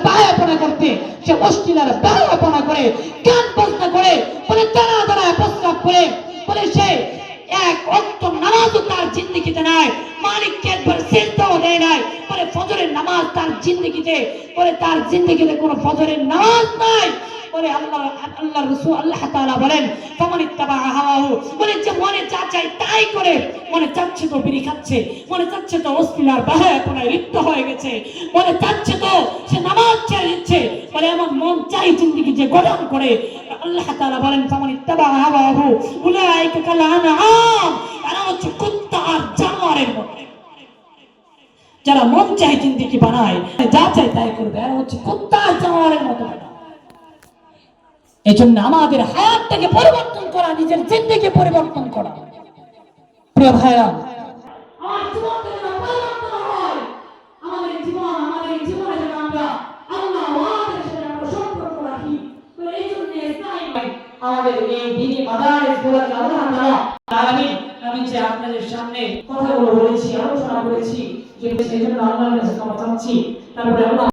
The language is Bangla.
বায়াপনা করতে, সে অশ্লীলার বায়াপনা করে, গান বাজনা করে, বলে দাঁড়া দাঁড়ায় প্রস্তাব করে, বলে সে এক ওয়াক্ত নামাজও তার জিন্দেগিতে নাই, মালিককে একবার সিজদাও দেয় নাই, বলে ফজরের নামাজ তার জিন্দেগিতে, বলে তার জিন্দেগিতে কোনো ফজরের নামাজ নাই। বলে আল্লাহ রাসূল আল্লাহ তাআলা বলেন ফামান ইত্তাবা হাওয়াহু, বলে যে মনে যা চায় তাই করে, মনে চাচ্ছে তো বিড়ি খাচ্ছে, মনে চাচ্ছে তো অশ্লীলার বাহায়াপনায় লিপ্ত হয়ে গেছে, মনে চাচ্ছে তো সে নামাজ ছেড়ে দিচ্ছে, বলে এমন মন চাই জিন্দেগি যে গঠন করে। আল্লাহ তাআলা বলেন ফামান ইত্তাবা হাওয়াহু উলাইকা কাল আনআম, তারা হচ্ছে কুত্তা আর জানোয়ারের মতো। যারা মন চাই জিন্দেগি বানায়, যা চায় তাই করবে, এরা হচ্ছে কুত্তা আর জানোয়ারের মতো। এই জন্য আমাদের হায়াতটাকে পরিবর্তন করা, নিজের জিন্দেগি পরিবর্তন করা। প্রিয় ভাইরা, আমার জীবনটা যেন পরিবর্তন হয়, আমাদের জীবনে যেন আমরা আল্লাহ ওয়াদের সাথে আমরা সম্পর্ক রাখি। তো এই জন্য আমাদের এই দ্বীনি মাদারিসগুলোকে আল্লাহ তাআলা আমি যে আপনাদের সামনে কথাগুলো বলেছি, আলোচনা করেছি, যে সেই জন্য আল্লাহর কাছে ক্ষমা চাচ্ছি। তারপরে আল্লাহ